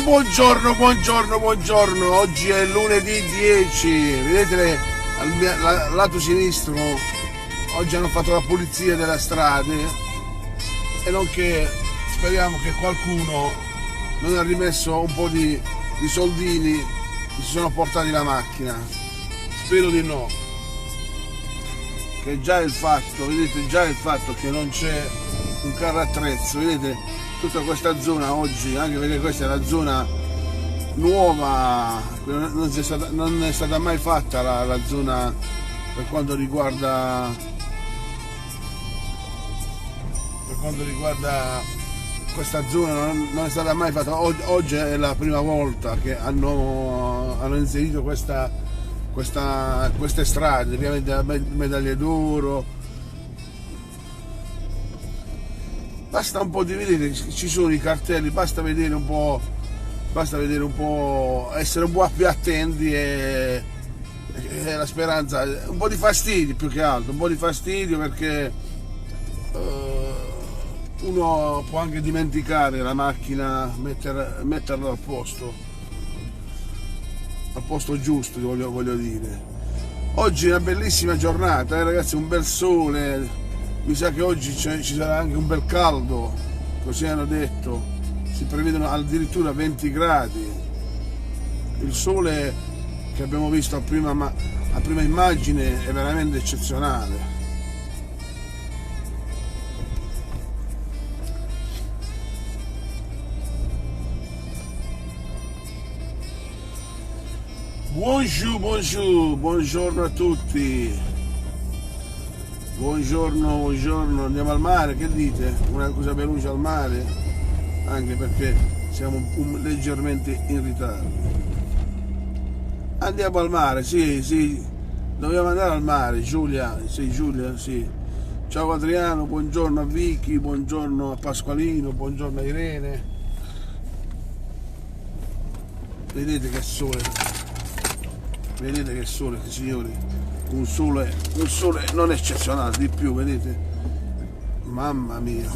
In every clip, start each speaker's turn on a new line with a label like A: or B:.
A: Buongiorno, buongiorno, buongiorno. Oggi è lunedì 10. Vedete al lato sinistro? Oggi hanno fatto la pulizia delle strade e nonché speriamo che qualcuno non ha rimesso un po' di soldini che si sono portati la macchina. Spero di no. Che già il fatto, vedete, già il fatto che non c'è un carro attrezzo, vedete, tutta questa zona oggi, anche perché questa è la zona nuova, non è stata mai fatta la zona per quanto riguarda questa zona, non è stata mai fatta. Oggi è la prima volta che hanno inserito queste strade, ovviamente medaglie d'oro. Basta un po' di vedere, ci sono i cartelli, basta vedere un po', essere un po' più attenti e la speranza, un po' di fastidio più che altro, un po' di fastidio perché uno può anche dimenticare la macchina, metterla al posto giusto, voglio dire. Oggi è una bellissima giornata, ragazzi, un bel sole. Mi sa che oggi ci sarà anche un bel caldo, così hanno detto, si prevedono addirittura 20 gradi. Il sole che abbiamo visto a prima immagine è veramente eccezionale. Buongiorno a tutti. Buongiorno, andiamo al mare, che dite? Una cosa veloce al mare, anche perché siamo leggermente in ritardo. Andiamo al mare, sì, dobbiamo andare al mare, Giulia, sì. Ciao Adriano, buongiorno a Vicky, buongiorno a Pasqualino, buongiorno a Irene. Vedete che sole, signori. Un sole non eccezionale, di più, vedete? Mamma mia,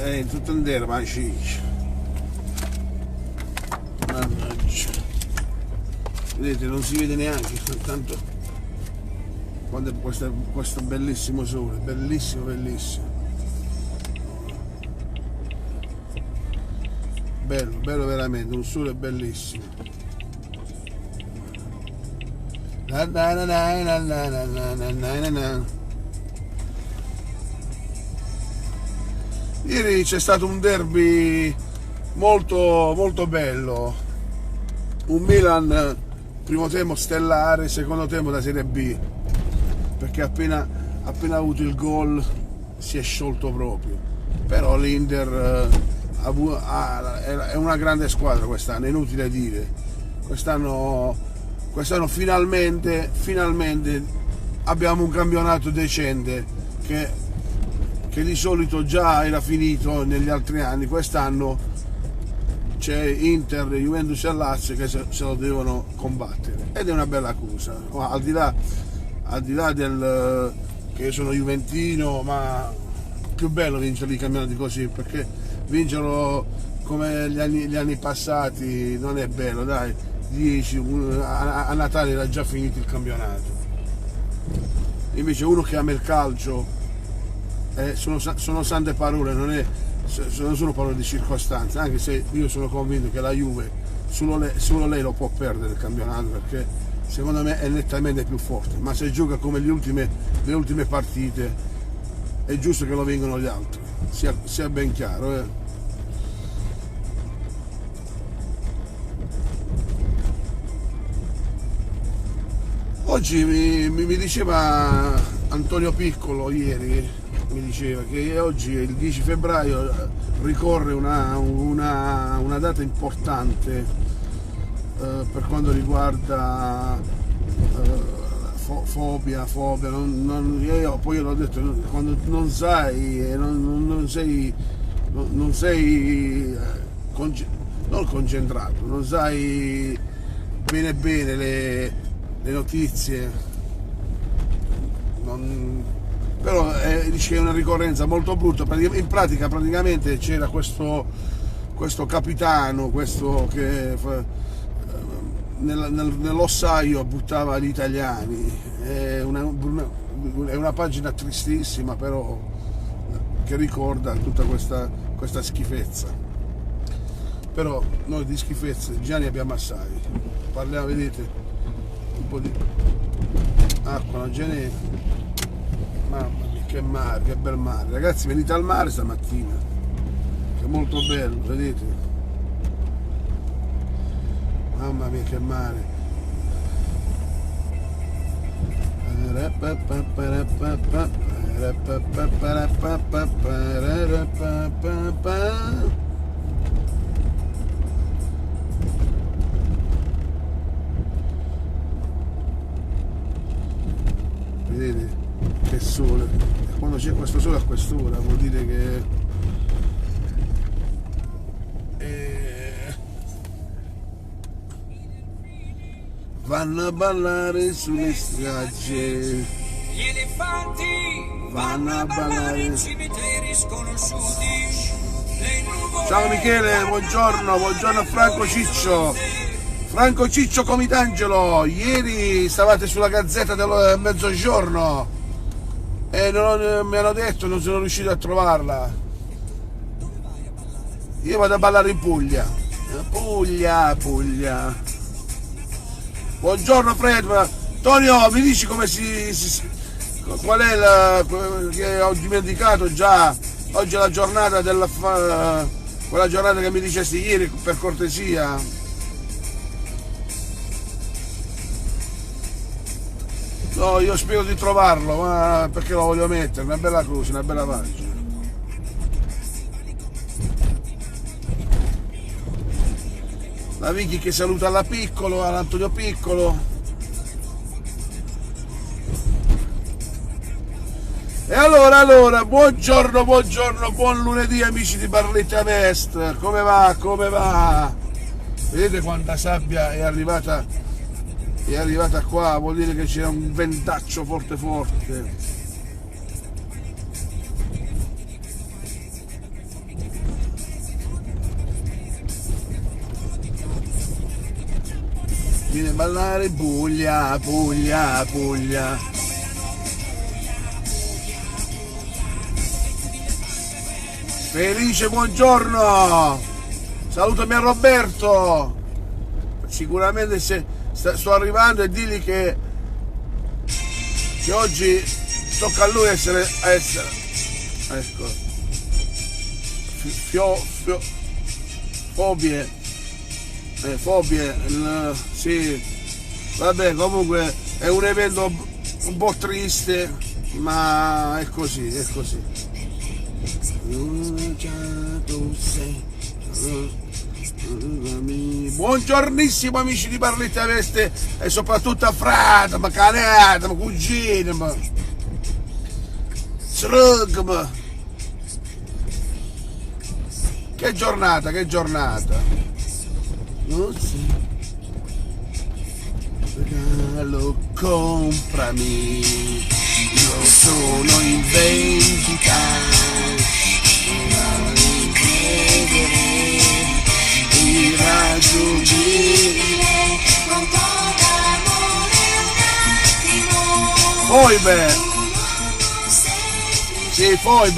A: è tutto intero, ma mannaggia, vedete, non si vede neanche tanto quando è questo bellissimo sole, bellissimo, bello veramente, un sole bellissimo. Ieri c'è stato un derby molto bello, un Milan primo tempo stellare, secondo tempo da Serie B, perché appena avuto il gol si è sciolto proprio. Però l'Inter è una grande squadra quest'anno, è inutile dire. Quest'anno finalmente abbiamo un campionato decente che di solito già era finito negli altri anni. Quest'anno c'è Inter, Juventus e Lazio che se lo devono combattere ed è una bella cosa, al di là del che io sono juventino, ma più bello vincere i campionati così, perché vincerlo come gli anni passati non è bello, dai. 10, a Natale era già finito il campionato. Invece uno che ama il calcio, sono sante parole, non sono parole di circostanza, anche se io sono convinto che la Juve solo lei lo può perdere il campionato, perché secondo me è nettamente più forte, ma se gioca come le ultime partite è giusto che lo vincono gli altri, sia ben chiaro. Oggi mi diceva Antonio Piccolo ieri, mi diceva che oggi il 10 febbraio ricorre una data importante per quanto riguarda fobia, poi io l'ho detto, quando non sei non concentrato, non sai bene le notizie, però dice che è una ricorrenza molto brutta. In pratica praticamente c'era questo questo capitano, questo che nell'ossaio buttava gli italiani. È una pagina tristissima, però che ricorda tutta questa schifezza. Però noi di schifezze già ne abbiamo assai. Parliamo, vedete, un po' di acqua, non ce n'è. Mamma mia, che mare, che bel mare. Ragazzi, venite al mare stamattina, che è molto bello, vedete. Mamma mia, che mare. Vedete che sole, quando c'è questo sole a quest'ora vuol dire che vanno a ballare sulle spiagge,
B: Gli elefanti
A: vanno a ballare
B: in cimiteri sconosciuti. Le nuvole
A: Ciao Michele, buongiorno Franco Ciccio. Franco Ciccio Comitangelo, ieri stavate sulla Gazzetta del Mezzogiorno e mi hanno detto, non sono riuscito a trovarla. Io vado a ballare in Puglia. Puglia. Buongiorno Fred, Tonio, mi dici come qual è che ho dimenticato già? Oggi è la giornata quella giornata che mi dicesti ieri, per cortesia. No, io spero di trovarlo, ma perché lo voglio mettere, una bella croce, una bella pagina. La Vicky che saluta alla Piccolo, all'Antonio Piccolo. E allora, buongiorno, buon lunedì amici di Barletta Vest. Come va? Vedete quanta sabbia è arrivata qua, vuol dire che c'è un ventaccio forte. Viene a ballare Puglia. Felice, buongiorno. Salutami a Roberto. Sicuramente sto arrivando e digli che oggi tocca a lui essere ecco, fobie, sì, vabbè, comunque è un evento un po' triste, ma è così. Buongiornissimo amici di Barletta Veste e soprattutto a frate, ma canete, ma cugine, ma srug, che giornata. Non so. Regalo, comprami, io sono in vendita.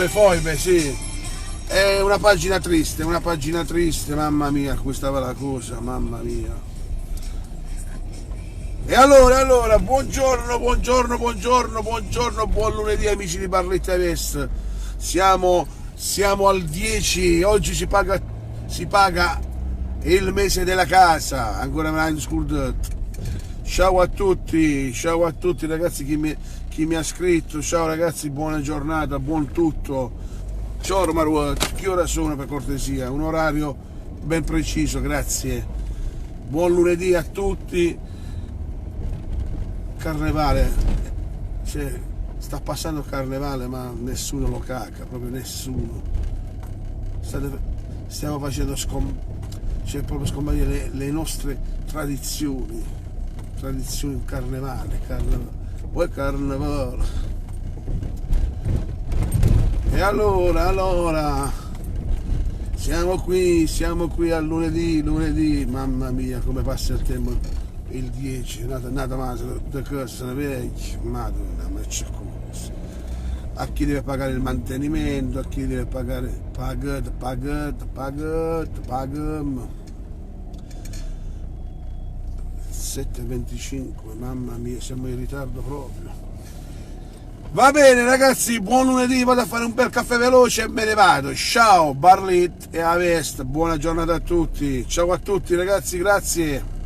A: Foibe, sì. È una pagina triste, mamma mia, questa stava la cosa, mamma mia. E allora, buongiorno, buon lunedì amici di Barletta Vest. Siamo al 10, oggi si paga il mese della casa, ancora mai scordato. Ciao a tutti ragazzi, chi mi ha scritto, ciao ragazzi, buona giornata, buon tutto. Ciao Marwat, che ora sono per cortesia? Un orario ben preciso, grazie. Buon lunedì a tutti. Carnevale, cioè, sta passando il carnevale ma nessuno lo caga, proprio nessuno. Stiamo facendo proprio scomparire le nostre tradizioni carnevale. E allora Siamo qui a lunedì, mamma mia come passa il tempo, il 10, nata male, da cosa ne vecchio, madonna, ma c'è cosa. A chi deve pagare il mantenimento, a chi deve pagare, pagam. 7:25, mamma mia, siamo in ritardo proprio. Va bene ragazzi, buon lunedì, vado a fare un bel caffè veloce e me ne vado. Ciao, Barlit e Avest, buona giornata a tutti. Ciao a tutti ragazzi, grazie.